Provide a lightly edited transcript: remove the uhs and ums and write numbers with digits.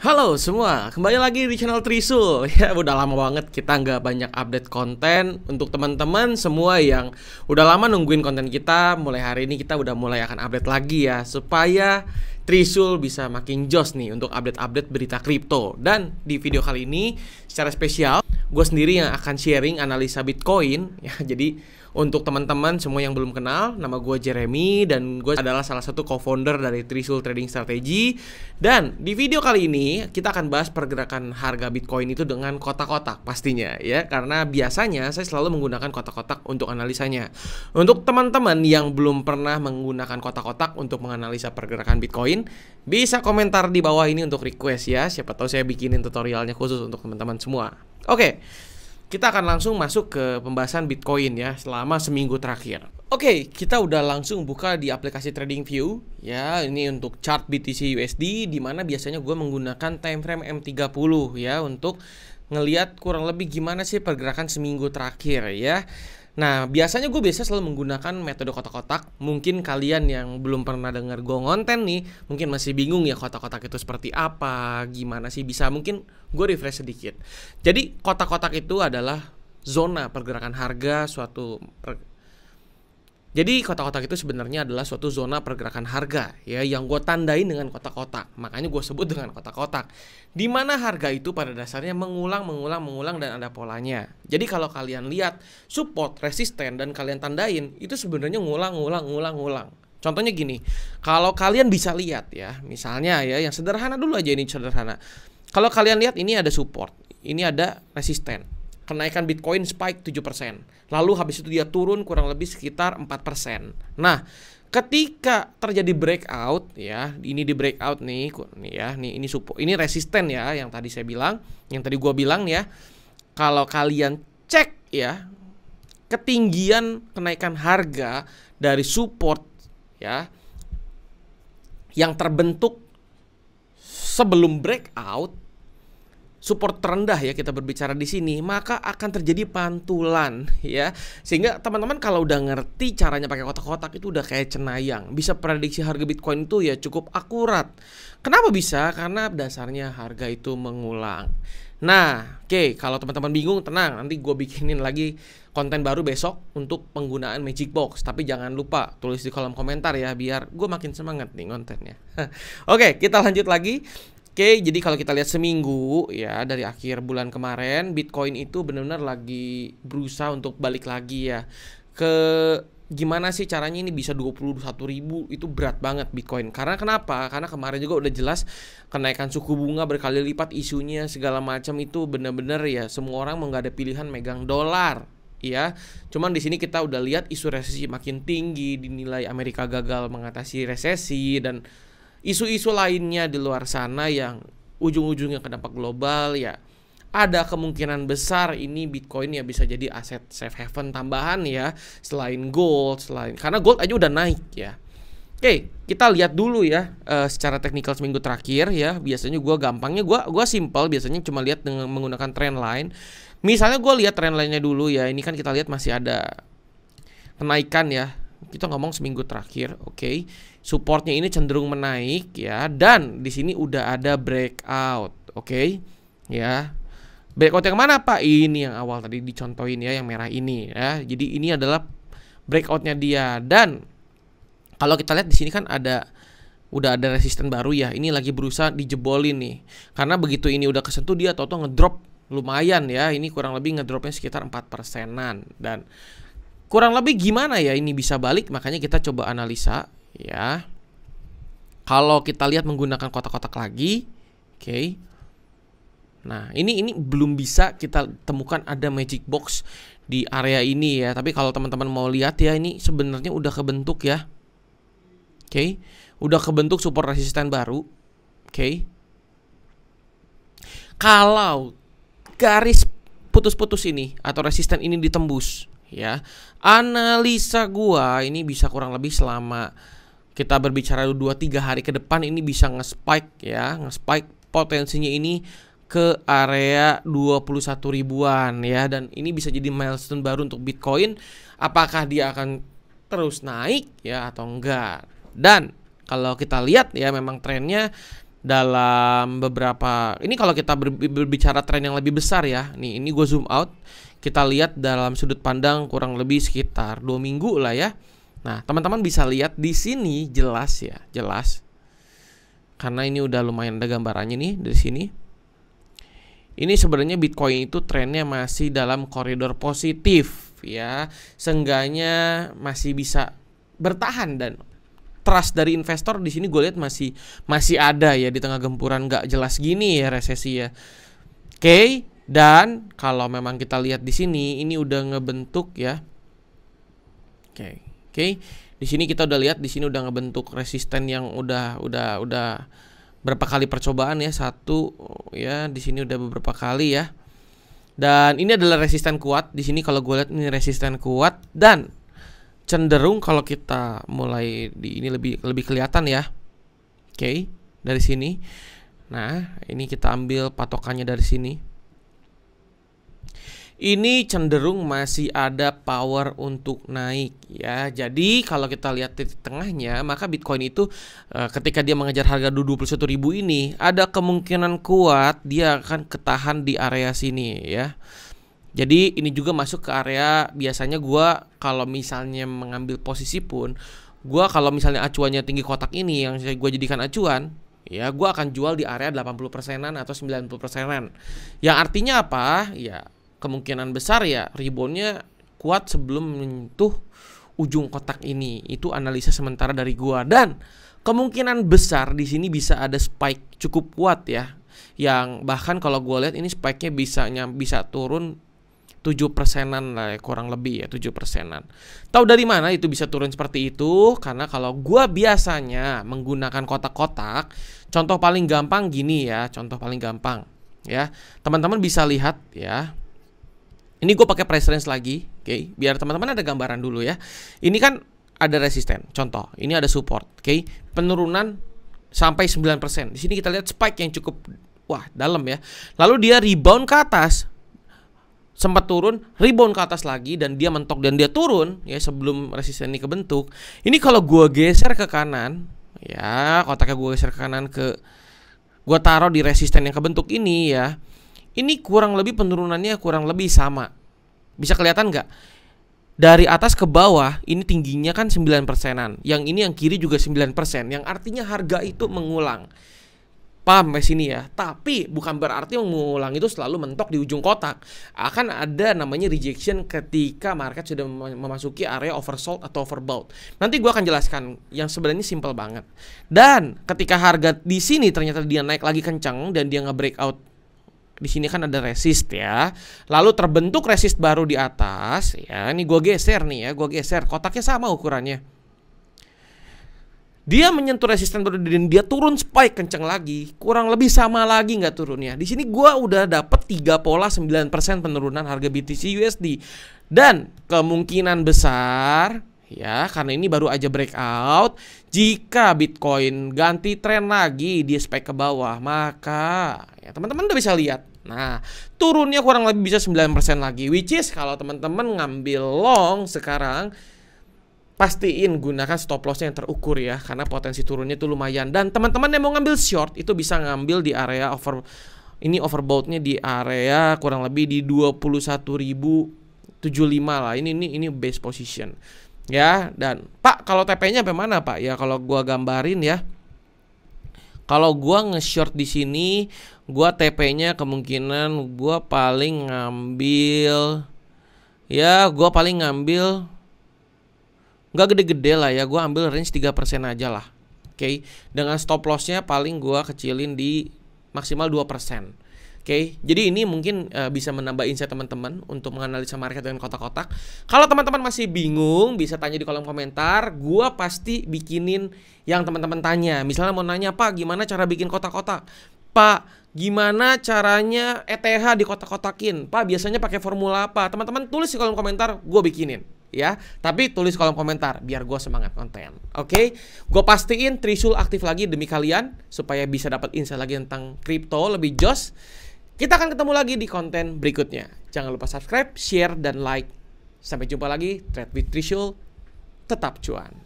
Halo semua, kembali lagi di channel Trisul. Ya, udah lama banget kita nggak banyak update konten. Untuk teman-teman semua yang udah lama nungguin konten kita, mulai hari ini kita udah mulai akan update lagi ya, supaya Trisul bisa makin jos nih untuk update-update berita kripto. Dan di video kali ini secara spesial, gue sendiri yang akan sharing analisa Bitcoin ya. Jadi untuk teman-teman semua yang belum kenal, nama gue Jeremy dan gue adalah salah satu co-founder dari Trisul Trading Strategy. Dan di video kali ini kita akan bahas pergerakan harga Bitcoin itu dengan kotak-kotak pastinya ya, karena biasanya saya selalu menggunakan kotak-kotak untuk analisanya. Untuk teman-teman yang belum pernah menggunakan kotak-kotak untuk menganalisa pergerakan Bitcoin, bisa komentar di bawah ini untuk request ya. Siapa tahu saya bikinin tutorialnya khusus untuk teman-teman semua. Oke. Kita akan langsung masuk ke pembahasan Bitcoin ya selama seminggu terakhir. Oke, kita udah langsung buka di aplikasi TradingView ya. Ini untuk chart BTC USD, di mana biasanya gue menggunakan time frame M30 ya untuk ngelihat kurang lebih gimana sih pergerakan seminggu terakhir ya. Nah, biasanya gue selalu menggunakan metode kotak-kotak. Mungkin kalian yang belum pernah dengar gue ngonten nih, mungkin masih bingung ya kotak-kotak itu seperti apa, gimana sih bisa, mungkin gue refresh sedikit. Jadi, kotak-kotak itu adalah zona pergerakan harga Jadi kotak-kotak itu sebenarnya adalah suatu zona pergerakan harga ya, yang gue tandain dengan kotak-kotak. Makanya gue sebut dengan kotak-kotak. Di mana harga itu pada dasarnya mengulang dan ada polanya. Jadi kalau kalian lihat support, resisten dan kalian tandain, itu sebenarnya ngulang. Contohnya gini, kalau kalian bisa lihat ya, misalnya ya, yang sederhana dulu aja, ini sederhana. Kalau kalian lihat ini ada support, ini ada resisten. Kenaikan Bitcoin spike 7%. Lalu habis itu dia turun kurang lebih sekitar 4%. Nah, ketika terjadi breakout ya, ini di breakout nih ya, ini support, ini resisten ya yang tadi saya bilang, yang tadi gua bilang ya. Kalau kalian cek ya, ketinggian kenaikan harga dari support ya yang terbentuk sebelum breakout, support terendah ya kita berbicara di sini, maka akan terjadi pantulan ya. Sehingga teman-teman kalau udah ngerti caranya pakai kotak-kotak itu udah kayak cenayang. Bisa prediksi harga Bitcoin itu ya cukup akurat. Kenapa bisa? Karena dasarnya harga itu mengulang. Nah, oke, kalau teman-teman bingung, tenang, nanti gue bikinin lagi konten baru besok untuk penggunaan Magic Box. Tapi jangan lupa tulis di kolom komentar ya, biar gue makin semangat nih kontennya. Oke, kita lanjut lagi. Oke, jadi kalau kita lihat seminggu ya, dari akhir bulan kemarin Bitcoin itu benar-benar lagi berusaha untuk balik lagi ya. Gimana sih caranya ini bisa 21.000, itu berat banget Bitcoin. Karena kenapa? Karena kemarin juga udah jelas kenaikan suku bunga berkali lipat, isunya segala macam itu benar-benar ya, semua orang mau nggak ada pilihan megang dolar. Ya, cuman di sini kita udah lihat isu resesi makin tinggi, dinilai Amerika gagal mengatasi resesi dan isu-isu lainnya di luar sana yang ujung-ujungnya ke dampak global ya. Ada kemungkinan besar ini Bitcoin ya bisa jadi aset safe haven tambahan ya, selain gold, karena gold aja udah naik ya. Oke, kita lihat dulu ya secara teknikal seminggu terakhir ya. Biasanya gue simple, biasanya cuma lihat dengan menggunakan trend line. Misalnya gue lihat trend line-nya dulu ya. Ini kan kita lihat masih ada kenaikan ya. Kita ngomong seminggu terakhir, oke. Supportnya ini cenderung menaik ya, dan di sini udah ada breakout, oke. Ya, breakout yang mana Pak? Ini yang awal tadi dicontohin ya, yang merah ini ya. Jadi ini adalah breakoutnya dia, dan kalau kita lihat di sini kan udah ada resisten baru ya. Ini lagi berusaha dijebolin nih, karena begitu ini udah kesentuh dia toto ngedrop lumayan ya. Ini kurang lebih ngedropnya sekitar 4%-an, dan kurang lebih gimana ya ini bisa balik. Makanya kita coba analisa ya. Kalau kita lihat menggunakan kotak-kotak lagi, oke. Nah, ini belum bisa kita temukan ada magic box di area ini ya. Tapi kalau teman-teman mau lihat ya, ini sebenarnya udah kebentuk ya. Oke. Udah kebentuk support resisten baru. Oke. Kalau garis putus-putus ini atau resisten ini ditembus ya, analisa gua ini bisa kurang lebih selama kita berbicara 2-3 hari ke depan ini bisa nge-spike ya, potensinya ini ke area 21 ribuan ya, dan ini bisa jadi milestone baru untuk Bitcoin. Apakah dia akan terus naik ya atau enggak? Dan kalau kita lihat ya, memang trennya dalam beberapa, ini kalau kita berbicara tren yang lebih besar ya. Nih, ini gue zoom out. Kita lihat dalam sudut pandang kurang lebih sekitar 2 minggu lah ya. Nah, teman-teman bisa lihat di sini jelas ya, jelas. Karena ini udah lumayan ada gambarannya nih dari sini. Ini sebenarnya Bitcoin itu trennya masih dalam koridor positif ya. Seenggaknya masih bisa bertahan, dan trust dari investor di sini gue lihat masih ada ya di tengah gempuran nggak jelas gini ya, resesi ya. Oke, dan kalau memang kita lihat di sini ini udah ngebentuk ya. Oke. Di sini kita udah lihat di sini udah ngebentuk resisten yang udah berapa kali percobaan ya, satu ya, di sini udah beberapa kali ya. Dan ini adalah resisten kuat. Di sini kalau gue lihat ini resisten kuat, dan cenderung kalau kita mulai di ini lebih kelihatan ya. Oke, dari sini. Nah, ini kita ambil patokannya dari sini. Ini cenderung masih ada power untuk naik ya. Jadi kalau kita lihat titik tengahnya, maka Bitcoin itu ketika dia mengejar harga 21.000 ini, ada kemungkinan kuat dia akan ketahan di area sini ya. Jadi ini juga masuk ke area, biasanya gua kalau misalnya mengambil posisi pun, gua kalau misalnya acuannya tinggi kotak ini yang gue jadikan acuan, ya gua akan jual di area 80%-an atau 90%-an. Yang artinya apa? Ya kemungkinan besar ya reboundnya kuat sebelum menyentuh ujung kotak ini. Itu analisa sementara dari gua, dan kemungkinan besar di sini bisa ada spike cukup kuat ya. Yang bahkan kalau gua lihat ini spike-nya bisa turun 7%-an lah ya, kurang lebih ya 7%-an. Tahu dari mana itu bisa turun seperti itu? Karena kalau gua biasanya menggunakan kotak-kotak, contoh paling gampang gini ya, contoh paling gampang ya. Teman-teman bisa lihat ya. Ini gue pakai price range lagi, oke, biar teman-teman ada gambaran dulu ya. Ini kan ada resisten, contoh, ini ada support, oke, penurunan sampai 9%. Di sini kita lihat spike yang cukup dalam ya. Lalu dia rebound ke atas, sempat turun, rebound ke atas lagi, dan dia mentok dan dia turun ya sebelum resisten ini kebentuk. Ini kalau gue geser ke kanan ya, kotaknya gue geser ke kanan, gue taruh di resisten yang kebentuk ini ya. Ini kurang lebih penurunannya kurang lebih sama. Bisa kelihatan nggak? Dari atas ke bawah ini tingginya kan 9%-an. Yang ini yang kiri juga 9%. Yang artinya harga itu mengulang. Paham sampai sini ya? Tapi bukan berarti mengulang itu selalu mentok di ujung kotak. Akan ada namanya rejection ketika market sudah memasuki area oversold atau overbought. Nanti gue akan jelaskan yang sebenarnya simple banget. Dan ketika harga di sini ternyata dia naik lagi kencang dan dia nge-breakout, di sini kan ada resist ya. Lalu terbentuk resist baru di atas ya. Ini gue geser nih ya, gue geser. Kotaknya sama ukurannya. Dia menyentuh resisten baru dan dia turun spike kenceng lagi. Kurang lebih sama lagi nggak turunnya. Di sini gue udah dapet 3 pola 9% penurunan harga BTC USD. Dan kemungkinan besar ya, karena ini baru aja breakout, jika Bitcoin ganti tren lagi, dia spike ke bawah, maka ya teman-teman udah bisa lihat. Nah, turunnya kurang lebih bisa 9% lagi, which is kalau teman-teman ngambil long sekarang, pastiin gunakan stop lossnya yang terukur ya, karena potensi turunnya itu lumayan. Dan teman-teman yang mau ngambil short itu bisa ngambil di area overbought-nya di area kurang lebih di 21.075 lah. Ini base position. Ya, dan Pak, kalau TP-nya sampai mana, Pak? Ya kalau gua gambarin ya. Kalau gua nge-short di sini, gua TP-nya kemungkinan gua paling ngambil nggak gede-gede lah ya, gua ambil range 3% aja lah. Oke. Dengan stop loss-nya paling gua kecilin di maksimal 2%. Oke, jadi ini mungkin bisa menambah insight teman-teman untuk menganalisa market dengan kotak-kotak. Kalau teman-teman masih bingung, bisa tanya di kolom komentar. Gua pasti bikinin yang teman-teman tanya. Misalnya mau nanya, Pak, gimana cara bikin kotak-kotak? Pak, gimana caranya ETH di kotak-kotakin? Pak, biasanya pakai formula apa? Teman-teman tulis di kolom komentar, gue bikinin. Ya, tapi tulis kolom komentar biar gue semangat konten. Oke, gue pastiin Trisul aktif lagi demi kalian supaya bisa dapat insight lagi tentang kripto lebih jos. Kita akan ketemu lagi di konten berikutnya. Jangan lupa subscribe, share, dan like. Sampai jumpa lagi. Trade with Trisul, tetap cuan.